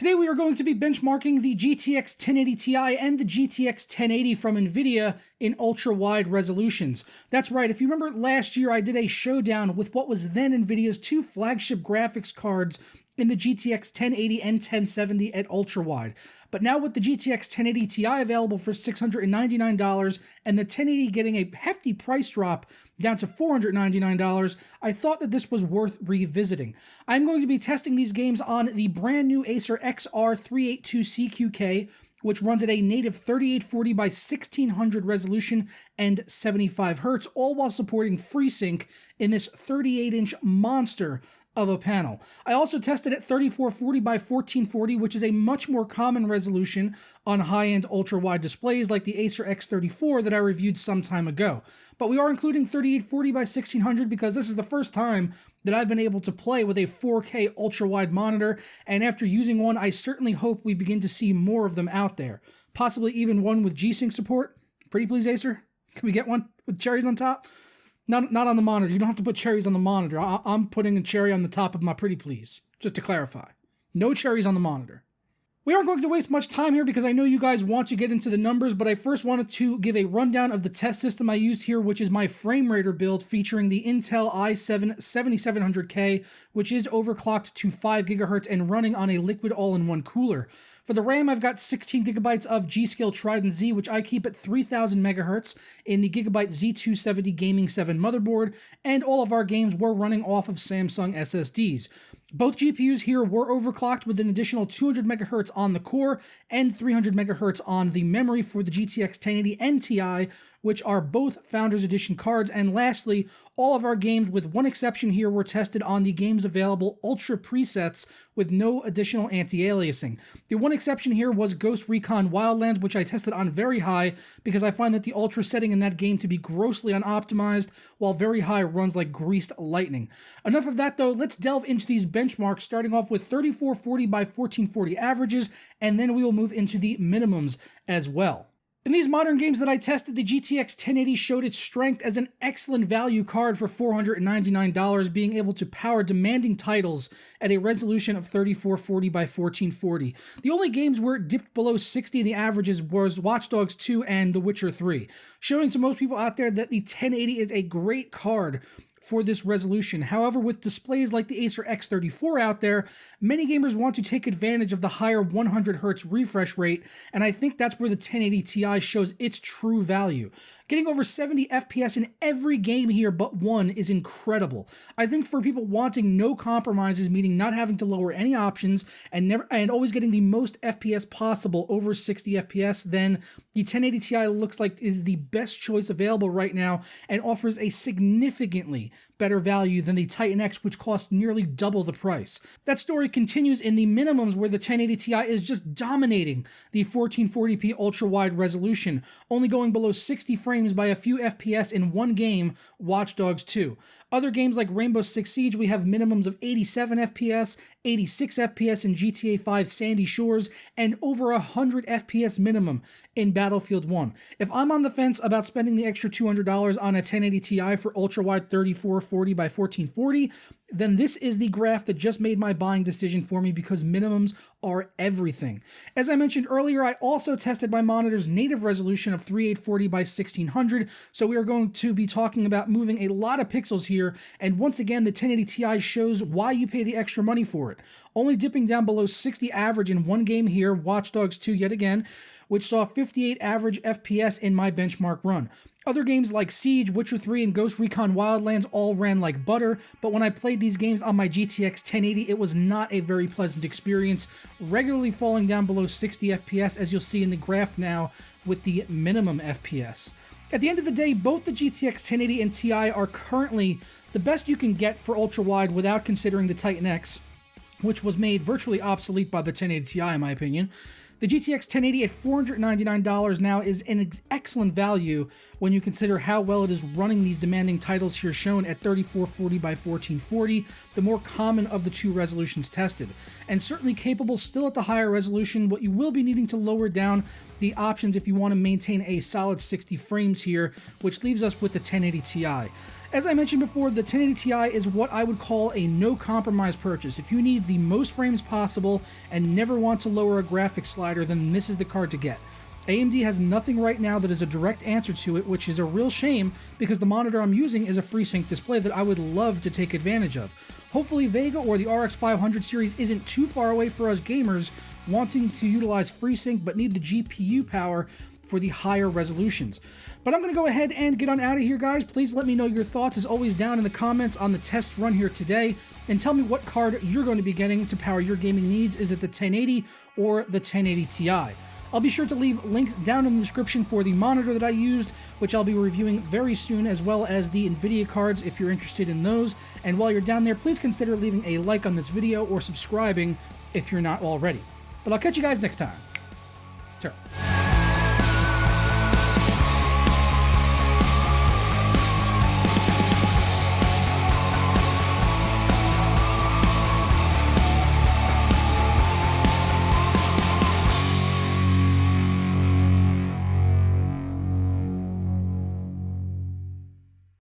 Today we are going to be benchmarking the GTX 1080 Ti and the GTX 1080 from Nvidia in ultra-wide resolutions. That's right, if you remember last year I did a showdown with what was then Nvidia's two flagship graphics cards in the GTX 1080 and 1070 at ultra-wide. But now with the GTX 1080 Ti available for $699 and the 1080 getting a hefty price drop down to $499, I thought that this was worth revisiting. I'm going to be testing these games on the brand new Acer XR382CQK, which runs at a native 3840 by 1600 resolution and 75 Hz, all while supporting FreeSync in this 38-inch monster of a panel. I also tested at 3440 by 1440, which is a much more common resolution on high-end ultra-wide displays like the Acer X34 that I reviewed some time ago. But we are including 3840 by 1600 because this is the first time that I've been able to play with a 4K ultra-wide monitor, and after using one, I certainly hope we begin to see more of them out there. Possibly even one with G-Sync support. Pretty please, Acer? Can we get one with cherries on top? Not on the monitor. You don't have to put cherries on the monitor. I'm putting a cherry on the top of my pretty please, just to clarify. No cherries on the monitor. We aren't going to waste much time here because I know you guys want to get into the numbers, but I first wanted to give a rundown of the test system I used here, which is my frame rater build featuring the Intel i7 7700K, which is overclocked to 5 GHz and running on a liquid all-in-one cooler. For the RAM, I've got 16 GB of G.Skill Trident Z, which I keep at 3000 MHz in the Gigabyte Z270 Gaming 7 motherboard, and all of our games were running off of Samsung SSDs. Both GPUs here were overclocked with an additional 200 MHz on the core and 300 MHz on the memory for the GTX 1080 and Ti, which are both Founders Edition cards. And lastly, all of our games, with one exception here, were tested on the game's available Ultra presets with no additional anti-aliasing. The one exception here was Ghost Recon Wildlands, which I tested on very high because I find that the Ultra setting in that game to be grossly unoptimized, while very high runs like greased lightning. Enough of that though, let's delve into these benchmarks, starting off with 3440 by 1440 averages, and then we will move into the minimums as well. In these modern games that I tested, the GTX 1080 showed its strength as an excellent value card for $499, being able to power demanding titles at a resolution of 3440 by 1440. The only games where it dipped below 60 in the averages was Watch Dogs 2 and The Witcher 3, showing to most people out there that the 1080 is a great card for this resolution. However, with displays like the Acer X34 out there, many gamers want to take advantage of the higher 100 Hz refresh rate, and I think that's where the 1080 Ti shows its true value. Getting over 70 FPS in every game here but one is incredible. I think for people wanting no compromises, meaning not having to lower any options and always getting the most FPS possible, over 60 FPS, then the 1080 Ti looks like is the best choice available right now and offers a significantly better value than the Titan X, which costs nearly double the price. That story continues in the minimums, where the 1080 Ti is just dominating the 1440p ultra-wide resolution, only going below 60 frames by a few FPS in one game, Watch Dogs 2. Other games like Rainbow Six Siege, we have minimums of 87 FPS, 86 FPS in GTA 5 Sandy Shores, and over 100 FPS minimum in Battlefield 1. If I'm on the fence about spending the extra $200 on a 1080 Ti for ultra-wide 3440 by 1440, then this is the graph that just made my buying decision for me, because minimums are everything. As I mentioned earlier, I also tested my monitor's native resolution of 3840 by 1600, so we are going to be talking about moving a lot of pixels here, and once again, the 1080 Ti shows why you pay the extra money for it. Only dipping down below 60 average in one game here, Watch Dogs 2 yet again, which saw 58 average FPS in my benchmark run. Other games like Siege, Witcher 3, and Ghost Recon Wildlands all ran like butter, but when I played these games on my GTX 1080, it was not a very pleasant experience, regularly falling down below 60 FPS, as you'll see in the graph now with the minimum FPS. At the end of the day, both the GTX 1080 and Ti are currently the best you can get for ultra-wide without considering the Titan X, which was made virtually obsolete by the 1080 Ti in my opinion. The GTX 1080 at $499 now is an excellent value when you consider how well it is running these demanding titles here shown at 3440 by 1440, the more common of the two resolutions tested, and certainly capable still at the higher resolution, but you will be needing to lower down the options if you want to maintain a solid 60 frames here, which leaves us with the 1080 Ti. As I mentioned before, the 1080 Ti is what I would call a no-compromise purchase. If you need the most frames possible and never want to lower a graphics slider, then this is the card to get. AMD has nothing right now that is a direct answer to it, which is a real shame because the monitor I'm using is a FreeSync display that I would love to take advantage of. Hopefully Vega or the RX 500 series isn't too far away for us gamers wanting to utilize FreeSync but need the GPU power for the higher resolutions. But I'm going to go ahead and get on out of here, guys. Please let me know your thoughts, as always, down in the comments on the test run here today, and tell me what card you're going to be getting to power your gaming needs. Is it the 1080 or the 1080 Ti? I'll be sure to leave links down in the description for the monitor that I used, which I'll be reviewing very soon, as well as the Nvidia cards if you're interested in those. And while you're down there, please consider leaving a like on this video or subscribing if you're not already. But I'll catch you guys next time. Ciao.